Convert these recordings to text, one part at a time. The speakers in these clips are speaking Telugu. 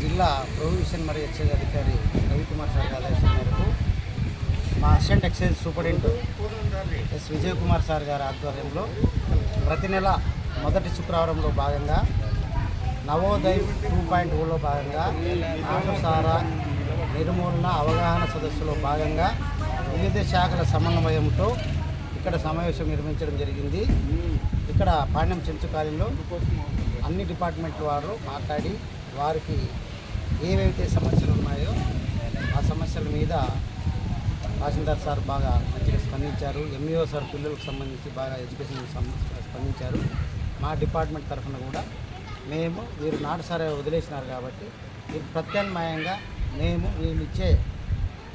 జిల్లా ప్రొవిషన్ మరియు ఎక్సైజ్ అధికారి రవికుమార్ సార్ గారి ఆదేశం మేరకు మా assistant excise superintendent S Vijay Kumar sir గారి ఆధ్వర్యంలో ప్రతి నెల మొదటి శుక్రవారంలో భాగంగా నవోదయ్ 2.0లో భాగంగా నాటుసారా నిర్మూలన అవగాహన సదస్సులో భాగంగా వివిధ శాఖల సమన్వయంతో ఇక్కడ సమావేశం నిర్వహించడం జరిగింది. ఇక్కడ పాండ్యం చెంచు కాలంలో అన్ని డిపార్ట్మెంట్ల వారు మాట్లాడి వారికి ఏవైతే సమస్యలు ఉన్నాయో ఆ సమస్యల మీద తహసీల్దార్ సార్ బాగా మంచిగా స్పందించారు. ఎంఈఓ సార్ పిల్లలకు సంబంధించి బాగా ఎడ్యుకేషన్ స్పందించారు. మా డిపార్ట్మెంట్ తరఫున కూడా మేము వీరు నాటుసారా వదిలేసినారు కాబట్టి వీరు ప్రత్యామ్నాయంగా మేము వీళ్ళు ఇచ్చే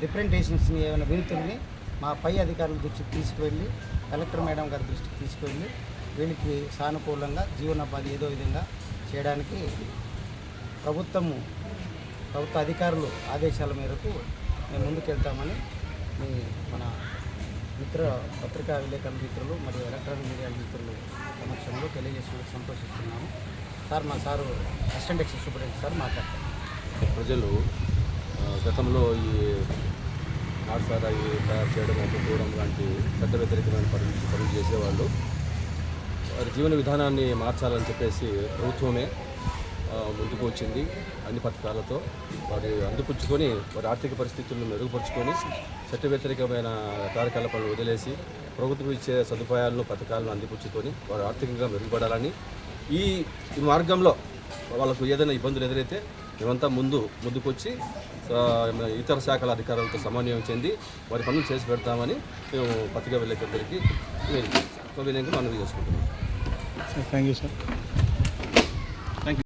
రిప్రజెంటేషన్స్ని ఏమైనా వినతుల్ని మా పై అధికారుల దృష్టికి తీసుకువెళ్ళి కలెక్టర్ మేడం గారి దృష్టికి తీసుకువెళ్ళి వీళ్ళకి సానుకూలంగా జీవనోపాధి ఏదో విధంగా చేయడానికి ప్రభుత్వ అధికారులు ఆదేశాల మేరకు మేము ముందుకెళ్తామని మన పత్రికా విలేకరుల మిత్రులు మరియు ఎలక్ట్రానిక్ మీడియా మిత్రులు సమక్షంలో తెలియజేసినందుకు సంతోషిస్తున్నాము. సార్ మా sir assistant excise superintendent sir మాట్లాడతారు. ప్రజలు గతంలో ఈ నాటుసారా తయారు చేయడం అమ్ముకోవడం లాంటి పెద్ద వ్యతిరేకమైన పనులు చేసేవాళ్ళు వారి జీవన విధానాన్ని మార్చాలని చెప్పేసి ప్రభుత్వమే ముందుకు వచ్చింది. అన్ని పథకాలతో వారి అందిపుచ్చుకొని వారి ఆర్థిక పరిస్థితులను మెరుగుపరుచుకొని చట్ట వ్యతిరేకమైన కార్యకలాపాలను వదిలేసి ప్రభుత్వం ఇచ్చే సదుపాయాలను పథకాలను అందిపుచ్చుకొని వారు ఆర్థికంగా మెరుగుపడాలని ఈ మార్గంలో వాళ్ళకు ఏదైనా ఇబ్బందులు ఎదురైతే మేమంతా ముందుకొచ్చి ఇతర శాఖల అధికారులతో సమన్వయం చెంది వారి పనులు చేసి పెడతామని మేము పత్రికా విలేకరులకి వినయంగా మనవి చేసుకుంటున్నాం. Thank you sir.